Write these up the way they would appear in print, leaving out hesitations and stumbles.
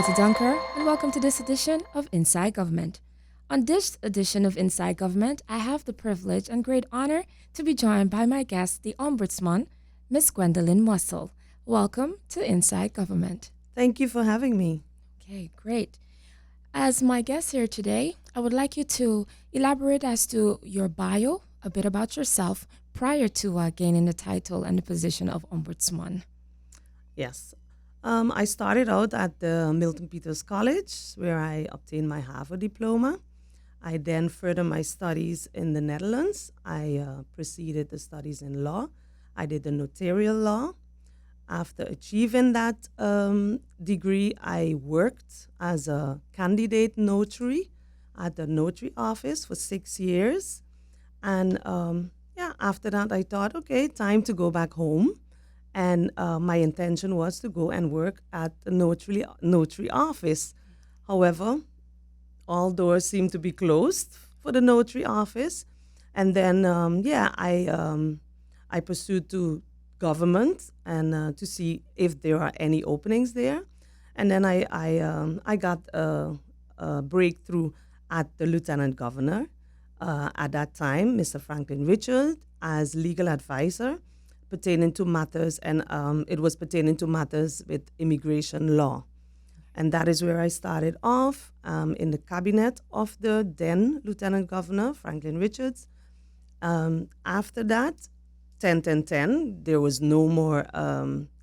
Auntie Dunker, and welcome to this edition of Inside Government. On this edition of Inside Government, I have the privilege and great honor to be joined by my guest, the Ombudsman, Miss Gwendolyn Mussel. Welcome to Inside Government. Thank you for having me. Okay, great. As my guest here today, I would like you to elaborate as to your bio, a bit about yourself prior to gaining the title and the position of Ombudsman. Yes. I started out at the Milton Peters College, where I obtained my Harvard diploma. I then furthered my studies in the Netherlands. I proceeded the studies in law. I did the notarial law. After achieving that degree, I worked as a candidate notary at the notary office for 6 years. And after that, I thought, okay, time to go back home. And my intention was to go and work at the notary office. However, all doors seemed to be closed for the notary office. And then, I pursued to government and to see if there are any openings there. And then I got a breakthrough at the lieutenant governor at that time, Mr. Franklin Richard, as legal advisor pertaining to matters, and it was pertaining to matters with immigration law. And that is where I started off in the cabinet of the then Lieutenant Governor, Franklin Richards. After that, 10-10-10, there was no more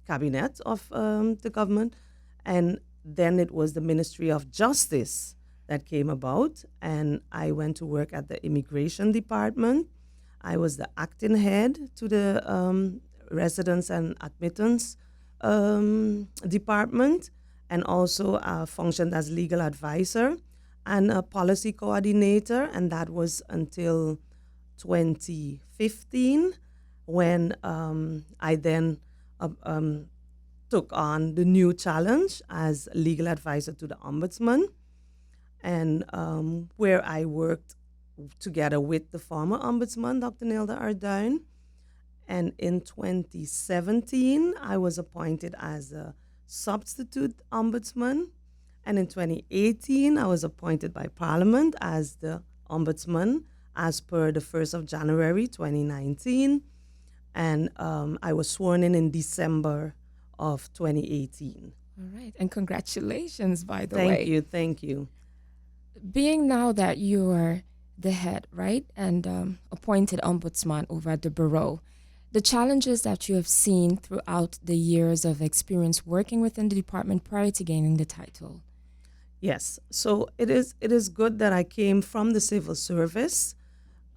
cabinet of the government. And then it was the Ministry of Justice that came about. And I went to work at the Immigration Department. I was the acting head to the residence and admittance department, and also functioned as legal advisor and a policy coordinator. And that was until 2015, when I then took on the new challenge as legal advisor to the Ombudsman, and where I worked together with the former Ombudsman, Dr. Nilda Arduin. And in 2017, I was appointed as a substitute Ombudsman. And in 2018, I was appointed by Parliament as the Ombudsman as per the 1st of January 2019. And I was sworn in December of 2018. All right. And congratulations, by the way. Thank you. Being now that you are the head, right, and appointed ombudsman over at the Bureau, the challenges that you have seen throughout the years of experience working within the department prior to gaining the title. Yes, so it is good that I came from the civil service.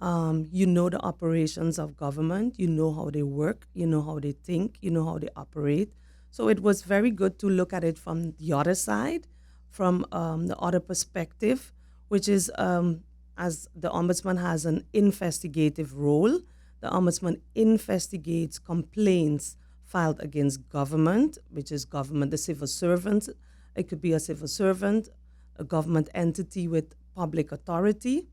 You know the operations of government, you know how they work, you know how they think, you know how they operate. So it was very good to look at it from the other side, from the other perspective, which is as the Ombudsman has an investigative role. The Ombudsman investigates complaints filed against government, which is government, the civil servant. It could be a civil servant, a government entity with public authority.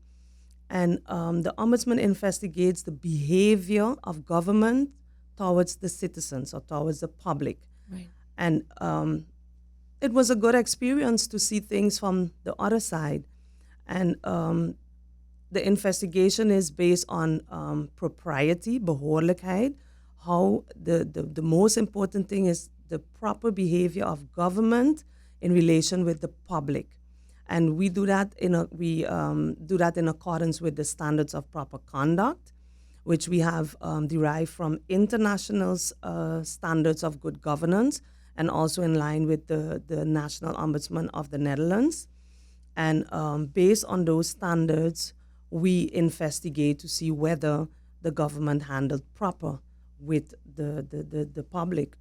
And the Ombudsman investigates the behavior of government towards the citizens or towards the public. Right. And it was a good experience to see things from the other side. And the investigation is based on propriety, behoorlijkheid. How the most important thing is the proper behavior of government in relation with the public. And we do that in accordance with the standards of proper conduct, which we have derived from international standards of good governance, and also in line with the National Ombudsman of the Netherlands. And based on those standards, we investigate to see whether the government handled proper with the public.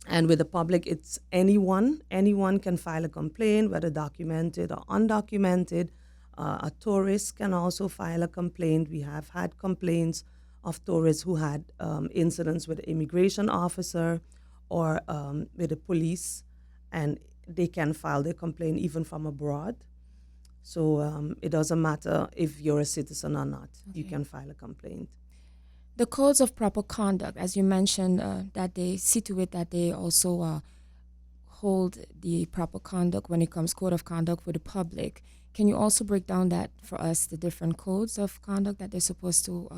And with the public, it's anyone can file a complaint, whether documented or undocumented. A tourist can also file a complaint. We have had complaints of tourists who had incidents with the immigration officer or with the police, and they can file their complaint even from abroad. So it doesn't matter if you're a citizen or not. Okay. You can file a complaint. The codes of proper conduct, as you mentioned, that they see to it that they also hold the proper conduct when it comes code of conduct with the public. Can you also break down that for us, the different codes of conduct that they're supposed to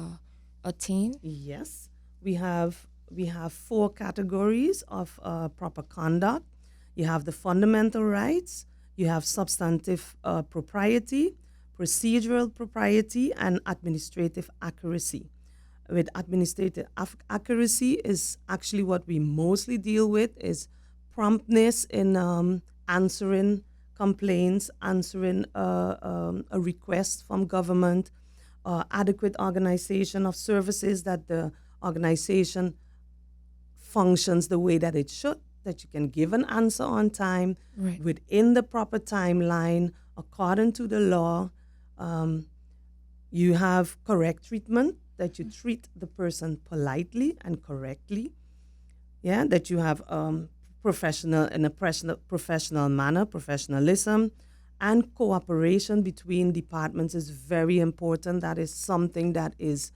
attain? Yes, we have four categories of proper conduct. You have the fundamental rights, you have substantive propriety, procedural propriety, and administrative accuracy. With administrative accuracy is actually what we mostly deal with is promptness in answering complaints, answering a request from government, adequate organization of services, that the organization functions the way that it should, that you can give an answer on time, Right. within the proper timeline, according to the law. Um, you have correct treatment, that you treat the person politely and correctly. Yeah, that you have professional in a professional manner, professionalism, and cooperation between departments is very important. That is something that is,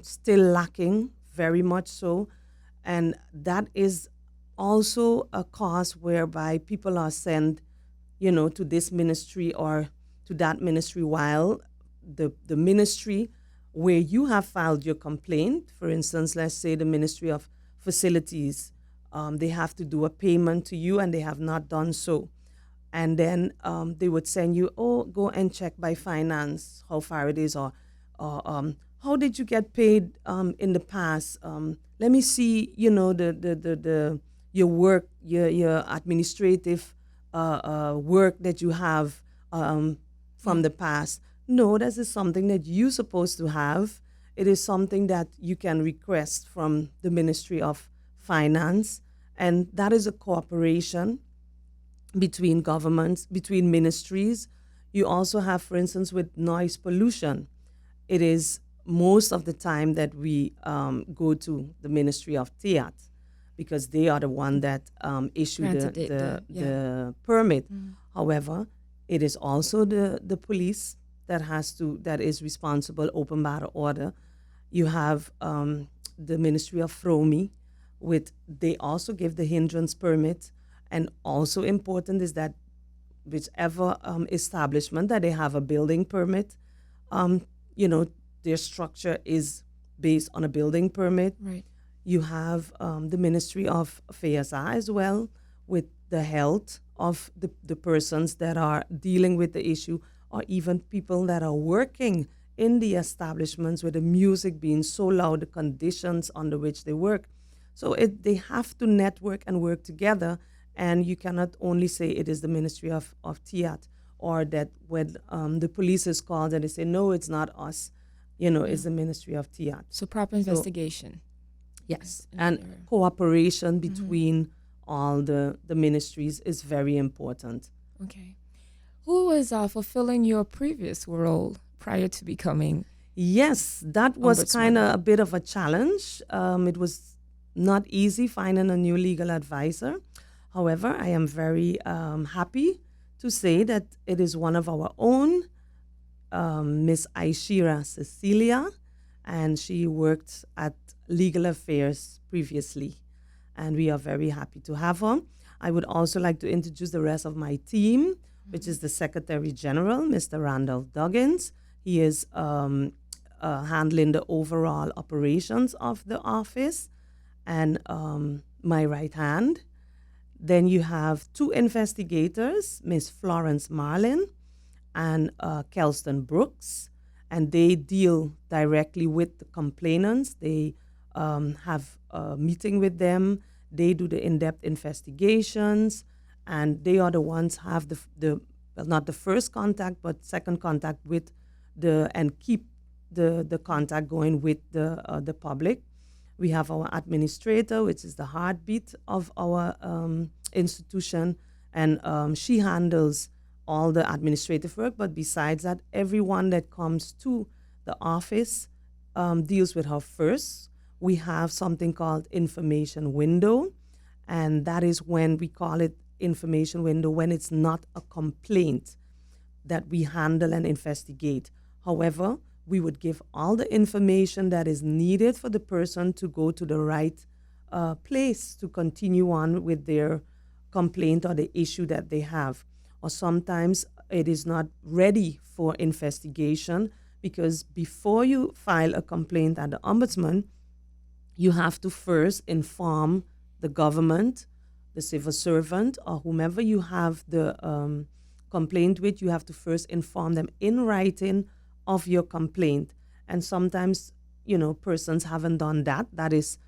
still lacking, very much so, and that is also a cause whereby people are sent, to this ministry or to that ministry, while the ministry where you have filed your complaint, for instance, let's say the Ministry of Facilities, they have to do a payment to you and they have not done so. And then they would send you, oh, go and check by finance how far it is, or how did you get paid in the past? Let me see, the your work, your administrative work that you have from the past. No, this is something that you're supposed to have. It is something that you can request from the Ministry of Finance, and that is a cooperation between governments, between ministries. You also have, for instance, with noise pollution, it is most of the time that we go to the Ministry of Tiat, because they are the one that issue the permit. However, it is also the police that is responsible, open battle order. You have the Ministry of Fromi, they also give the hindrance permit. And also important is that whichever establishment that they have a building permit, their structure is based on a building permit. Right. You have the Ministry of FASA as well, with the health of the persons that are dealing with the issue, or even people that are working in the establishments with the music being so loud, the conditions under which they work. So they have to network and work together, and you cannot only say it is the Ministry of Tiat, or that when the police is called and they say, no, it's not us, it's the Ministry of Tiat. So proper investigation. Yes, and cooperation between all the ministries is very important. Okay. Who was fulfilling your previous role prior to becoming? Yes, that was Ombudsman? kind of a bit of a challenge. It was not easy finding a new legal advisor. However, I am very happy to say that it is one of our own, Miss Aishira Cecilia, and she worked at Legal Affairs previously, and we are very happy to have her. I would also like to introduce the rest of my team, which is the Secretary General, Mr. Randolph Duggins. He is handling the overall operations of the office, and my right hand. Then you have two investigators, Miss Florence Marlin and Kelston Brooks, and they deal directly with the complainants. They have a meeting with them. They do the in-depth investigations, and they are the ones have not the first contact, but second contact with and keep the contact going with the public. We have our administrator, which is the heartbeat of our institution, and she handles all the administrative work. But besides that, everyone that comes to the office deals with her first. We have something called information window, and that is when we call it information window when it's not a complaint that we handle and investigate. However, we would give all the information that is needed for the person to go to the right place to continue on with their complaint or the issue that they have. Or sometimes it is not ready for investigation because before you file a complaint at the ombudsman, you have to first inform the government, the civil servant, or whomever you have the complaint with. You have to first inform them in writing of your complaint. And sometimes, persons haven't done that. That is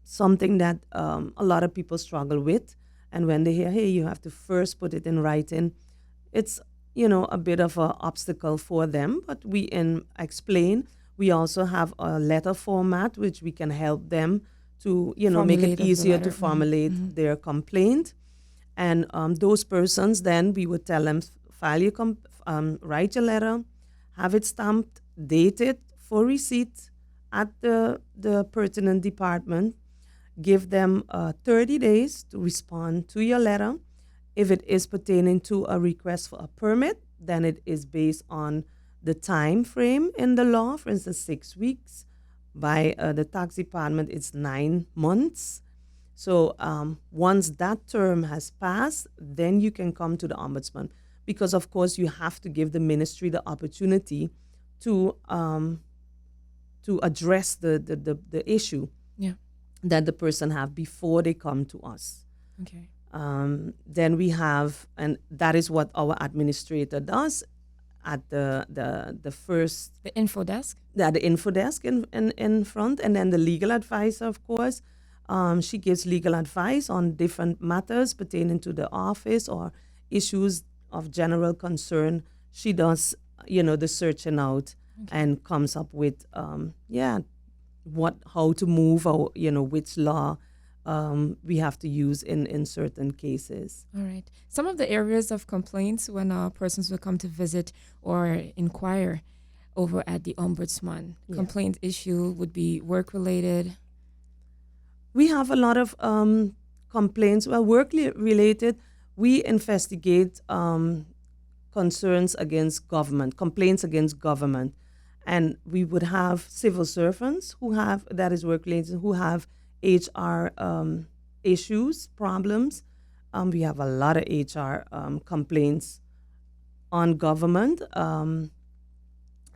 something that a lot of people struggle with. And when they hear, hey, you have to first put it in writing, it's, a bit of an obstacle for them. But we explain. We also have a letter format which we can help them to, make it Formulate of the easier to letter. formulate their complaint. And those persons, then we would tell them, file your write your letter, have it stamped, dated for receipt at the pertinent department. Give them 30 days to respond to your letter. If it is pertaining to a request for a permit, then it is based on the time frame in the law, for instance, 6 weeks. By the tax department, it's 9 months. So once that term has passed, then you can come to the ombudsman, because of course you have to give the ministry the opportunity to address the issue Yeah. that the person have before they come to us. Okay. Then we have, and that is what our administrator does at the first, The info desk. the info desk in front, and then the legal advisor, of course. She gives legal advice on different matters pertaining to the office or issues of general concern. She does, the searching out and comes up with, how to move or, which law we have to use in certain cases. All right. Some of the areas of complaints when persons will come to visit or inquire over at the ombudsman. Yeah. Complaint issue would be work-related. We have a lot of complaints. Well, work-related, we investigate concerns against government, complaints against government. And we would have civil servants that is work-related, who have HR issues, problems. We have a lot of HR complaints on government.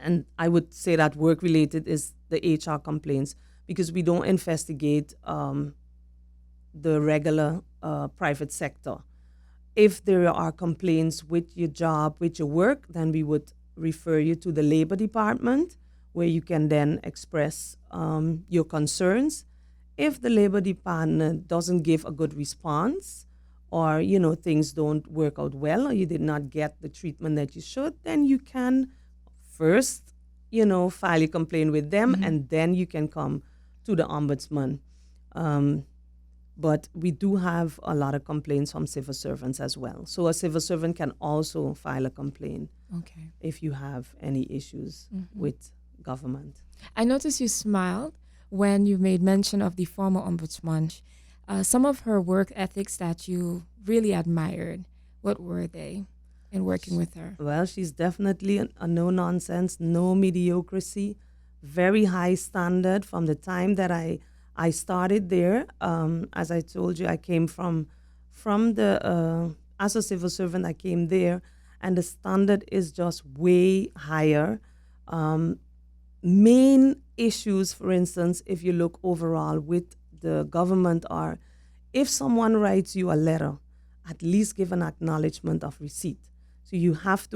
And I would say that work-related is the HR complaints, because we don't investigate the regular private sector. If there are complaints with your job, with your work, then we would refer you to the Labor Department, where you can then express your concerns. If the Labor Department doesn't give a good response, or things don't work out well, or you did not get the treatment that you should, then you can first file your complaint with them, and then you can come to the ombudsman. But we do have a lot of complaints from civil servants as well. So a civil servant can also file a complaint if you have any issues with government. I noticed you smiled when you made mention of the former ombudsman. Some of her work ethics that you really admired, what were they in working with her? Well, she's definitely a no-nonsense, no mediocrity, very high standard from the time that I started there. As I told you, I came from the, as a civil servant, I came there, and the standard is just way higher. Main issues, for instance, if you look overall with the government, are if someone writes you a letter, at least give an acknowledgement of receipt. So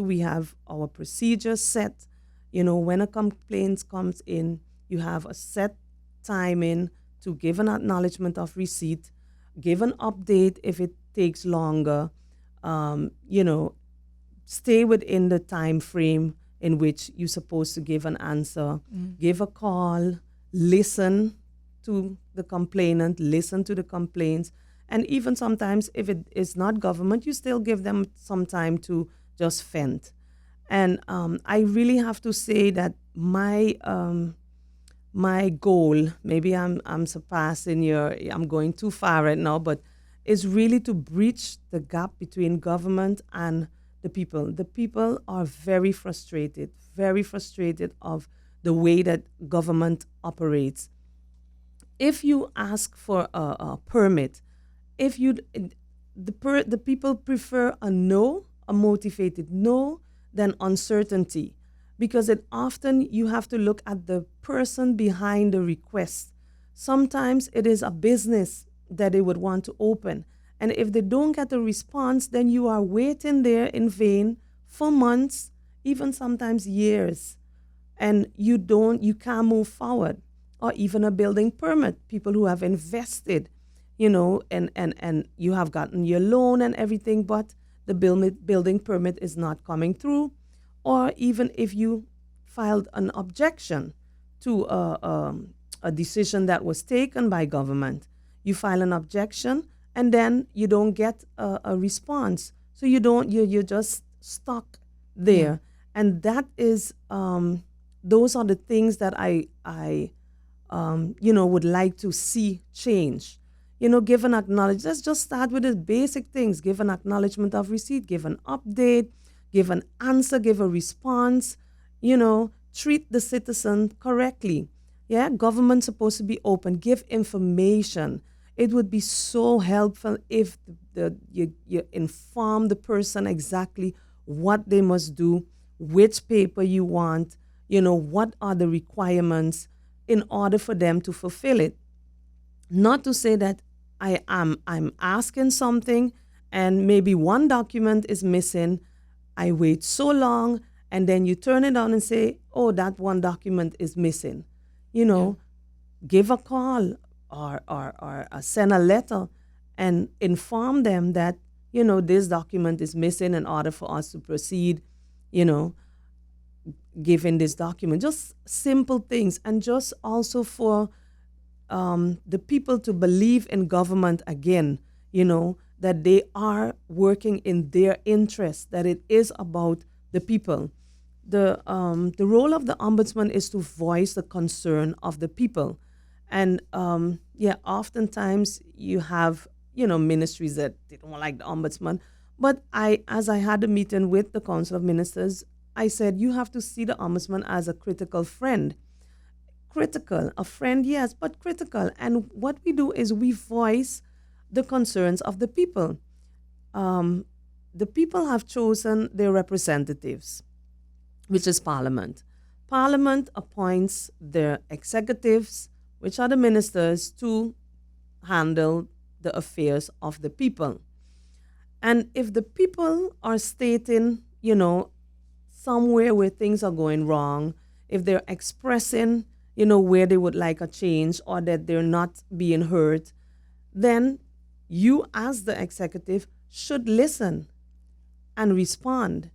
we have our procedures set. When a complaint comes in, you have a set timing to give an acknowledgement of receipt, give an update if it takes longer, stay within the time frame in which you're supposed to give an answer, give a call, listen to the complainant, listen to the complaints, and even sometimes if it is not government, you still give them some time to just vent. And I really have to say that my goal, maybe I'm surpassing I'm going too far right now, but is really to bridge the gap between government and the people. The people are very frustrated of the way that government operates. if you ask for a permit, if you the people prefer a no, a motivated no, than uncertainty, because it often you have to look at the person behind the request. Sometimes it is a business that they would want to open, and if they don't get a response, then you are waiting there in vain for months, even sometimes years, and you can't move forward. Or even a building permit, people who have invested, and you have gotten your loan and everything, but the building permit is not coming through. Or even if you filed an objection to a decision that was taken by government, you file an objection and then you don't get a response, so you're just stuck Yeah. there. And that is those are the things that I would like to see change. Give an acknowledge. Let's just start with the basic things. Give an acknowledgement of receipt, give an update, give an answer, give a response, treat the citizen correctly. Yeah, government's supposed to be open, give information. It would be so helpful if you inform the person exactly what they must do, which paper you want, what are the requirements in order for them to fulfill it. Not to say that I'm asking something and maybe one document is missing. I wait so long and then you turn it on and say, "Oh, that one document is missing." You Yeah. know, give a call or send a letter and inform them that this document is missing in order for us to proceed. You know, Giving this document, just simple things, and just also for the people to believe in government again, that they are working in their interest, that it is about the people. The role of the ombudsman is to voice the concern of the people. And yeah, oftentimes you have, ministries that they don't like the ombudsman. But as I had a meeting with the Council of Ministers, I said, you have to see the ombudsman as a critical friend. Critical, a friend, yes, but critical. And what we do is we voice the concerns of the people. Um, the people have chosen their representatives, which is Parliament. Parliament appoints their executives, which are the ministers, to handle the affairs of the people. And if the people are stating, somewhere where things are going wrong, if they're expressing, where they would like a change or that they're not being heard, then you, as the executive, should listen and respond.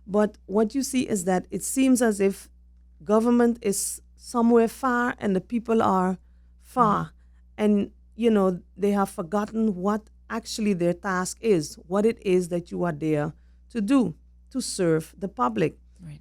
But what you see is that it seems as if government is somewhere far and the people are far. And, they have forgotten what actually their task is, what it is that you are there to do, to serve the public. Right.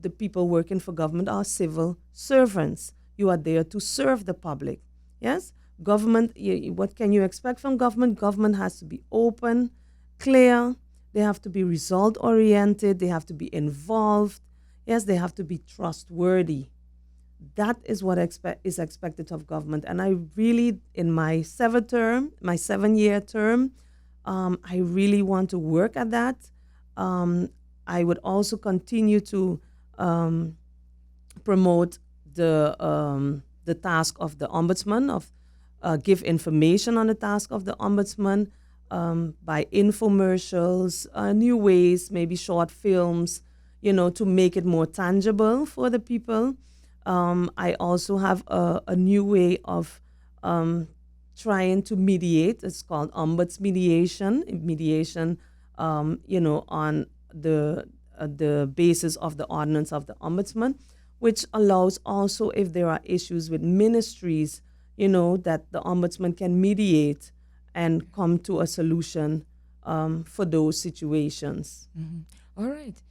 The people working for government are civil servants. You are there to serve the public. Yes? Government, what can you expect from government? Government has to be open, clear, they have to be result oriented, they have to be involved. Yes, they have to be trustworthy. That is what is expected of government. And I really, in my 7-year term, I really want to work at that. I would also continue to promote the task of the ombudsman, of give information on the task of the ombudsman by infomercials, new ways, maybe short films, to make it more tangible for the people. I also have a new way of trying to mediate. It's called ombuds mediation. Mediation, on the basis of the ordinance of the ombudsman, which allows also if there are issues with ministries, that the ombudsman can mediate and come to a solution for those situations. All right.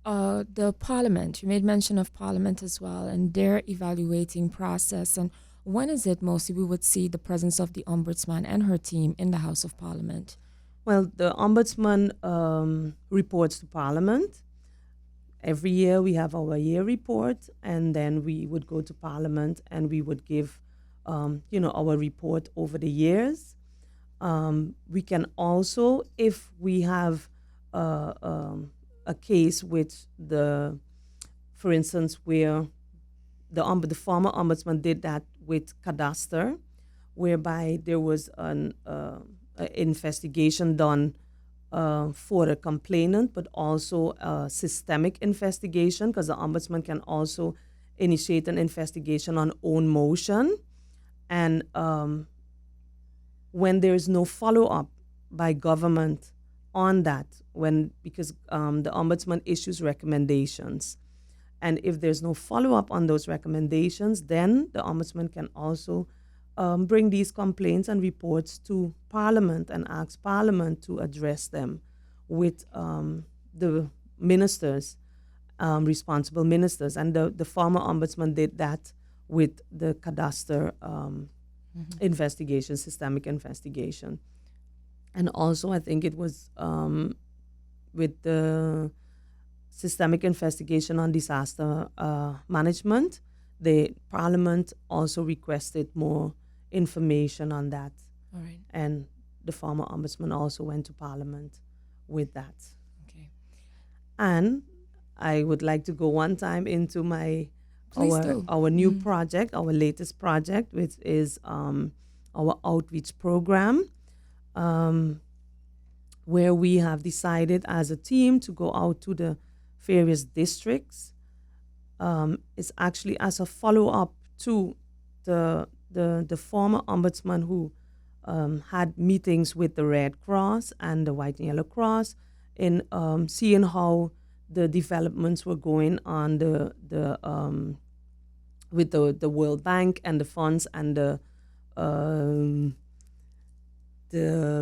The Parliament, you made mention of Parliament as well, and their evaluating process. And when is it mostly we would see the presence of the Ombudsman and her team in the House of Parliament? Well, the ombudsman reports to Parliament. Every year we have our year report, and then we would go to Parliament and we would give our report over the years. We can also, if we have a case with for instance, where the former ombudsman did that with cadastre, whereby there was an investigation done for a complainant, but also a systemic investigation, because the ombudsman can also initiate an investigation on own motion. And when there is no follow-up by government on that, because the ombudsman issues recommendations, and if there's no follow-up on those recommendations, then the ombudsman can also bring these complaints and reports to Parliament and ask Parliament to address them with the ministers, responsible ministers. And the former ombudsman did that with the cadastre investigation, systemic investigation. And also, I think it was with the systemic investigation on disaster management, the Parliament also requested more information on that. All right. And the former ombudsman also went to Parliament with that. Okay. And I would like to go one time into our new project, our latest project, which is our outreach program, where we have decided as a team to go out to the various districts. It's actually as a follow-up to the former ombudsman who had meetings with the Red Cross and the White and Yellow Cross in seeing how the developments were going on with the World Bank and the funds and the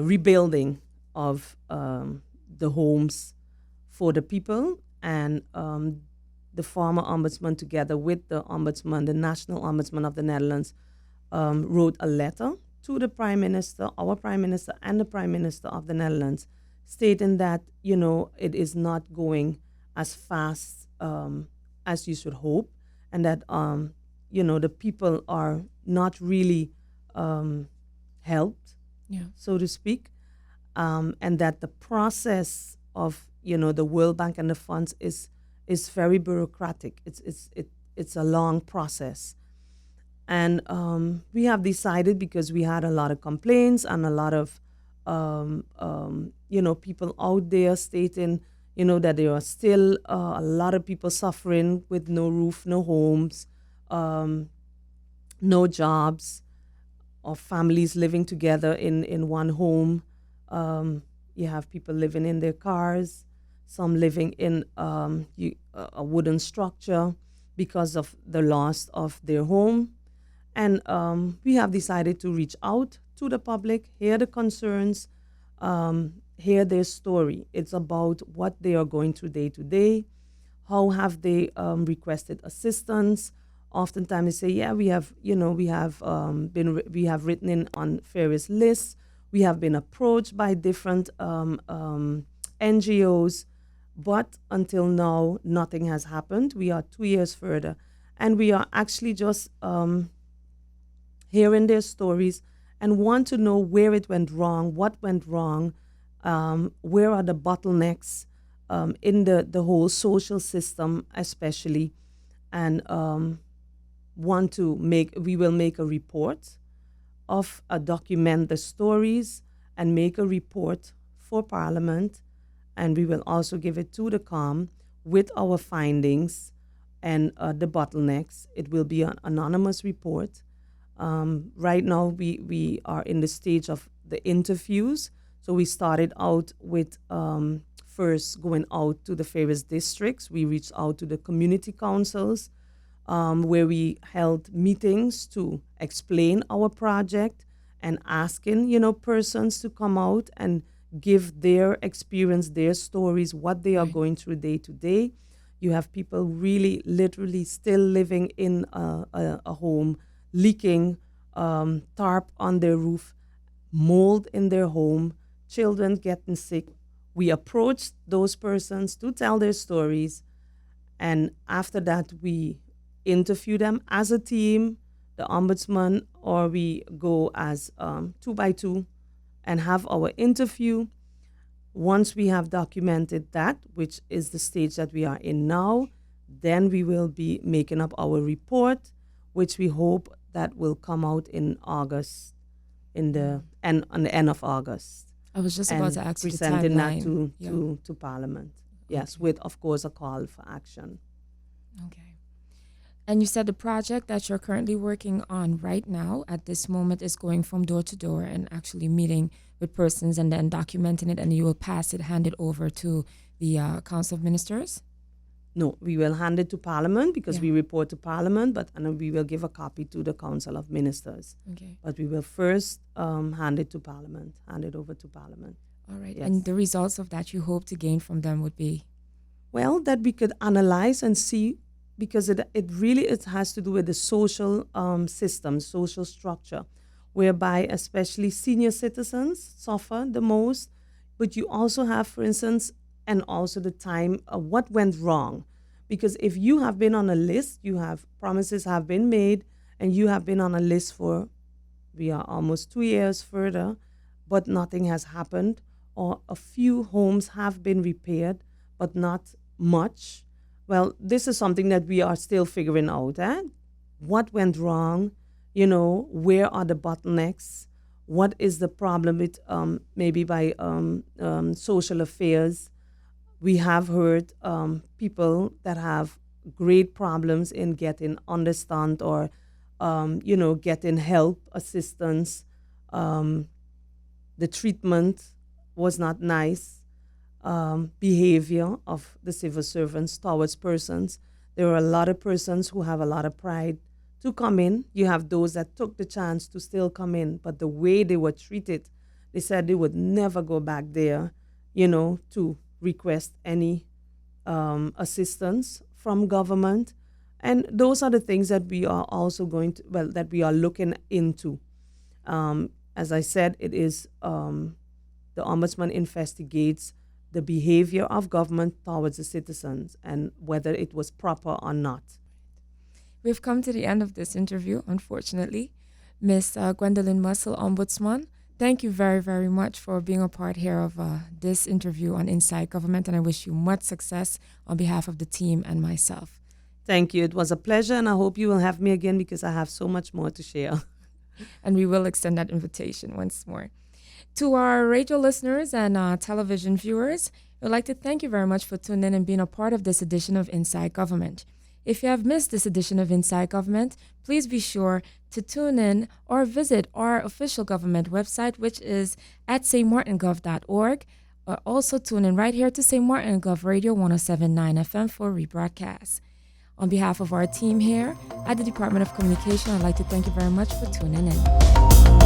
rebuilding of the homes for the people. And the former ombudsman, together with the ombudsman, the national ombudsman of the Netherlands, wrote a letter to the Prime Minister, our Prime Minister, and the Prime Minister of the Netherlands, stating that, it is not going as fast as you should hope, and that, the people are not really helped, so to speak, and that the process of, the World Bank and the funds is very bureaucratic. It's a long process. And we have decided, because we had a lot of complaints and a lot of, people out there stating, that there are still a lot of people suffering with no roof, no homes, no jobs, or families living together in one home. You have people living in their cars, some living in a wooden structure because of the loss of their home. And we have decided to reach out to the public, hear the concerns, hear their story. It's about what they are going through day to day. How have they requested assistance? Oftentimes they say, yeah, we have written in on various lists. We have been approached by different NGOs, but until now, nothing has happened. We are 2 years further, and we are actually just hearing their stories and want to know where it went wrong, what went wrong, where are the bottlenecks in the whole social system, especially, and we will make a report of document the stories and make a report for Parliament, and we will also give it to the COM with our findings and the bottlenecks. It will be an anonymous report. Right now, we are in the stage of the interviews. So we started out with first going out to the various districts. We reached out to the community councils, where we held meetings to explain our project and asking, persons to come out and give their experience, their stories, what they are going through day to day. You have people really, literally still living in a home, leaking, tarp on their roof, mold in their home, children getting sick. We approached those persons to tell their stories, and after that we interview them as a team. the ombudsman, or we go as 2 by 2 and have our interview. Once we have documented that, which is the stage that we are in now, then we will be making up our report, which we hope that will come out in August, on the end of August. I was just about to ask you the presenting that timeline. to Parliament. Yes, with, of course, a call for action. Okay. And you said the project that you're currently working on right now at this moment is going from door to door and actually meeting with persons and then documenting it, and you will hand it over to the Council of Ministers? No, we will hand it to Parliament because Yeah. we report to Parliament, and then we will give a copy to the Council of Ministers. Okay. But we will first hand it over to Parliament. All right. Yes. And the results of that you hope to gain from them would be? Well, that we could analyze and see, because it has to do with the social system, social structure, whereby especially senior citizens suffer the most. But you also have, for instance, and also the time of what went wrong. Because if you have been on a list, promises have been made, and you have been on a list we are almost 2 years further, but nothing has happened, or a few homes have been repaired, but not much. Well, this is something that we are still figuring out. What went wrong? Where are the bottlenecks? What is the problem with maybe by social affairs? We have heard people that have great problems in getting understand or, getting help, assistance. The treatment was not nice. Behavior of the civil servants towards persons. There are a lot of persons who have a lot of pride to come in. You have those that took the chance to still come in, but the way they were treated, they said they would never go back there, to request any assistance from government. And those are the things that we are also that we are looking into. As I said, it is the Ombudsman investigates the behavior of government towards the citizens and whether it was proper or not. We've come to the end of this interview, unfortunately. Ms. Gwendolyn Mussel, Ombudsman, thank you very, very much for being a part here of this interview on Inside Government, and I wish you much success on behalf of the team and myself. Thank you. It was a pleasure, and I hope you will have me again because I have so much more to share. And we will extend that invitation once more. To our radio listeners and television viewers, we'd like to thank you very much for tuning in and being a part of this edition of Inside Government. If you have missed this edition of Inside Government, please be sure to tune in or visit our official government website, which is at stmartengov.org, or also tune in right here to St. Martin Gov Radio 107.9 FM for rebroadcast. On behalf of our team here at the Department of Communication, I'd like to thank you very much for tuning in.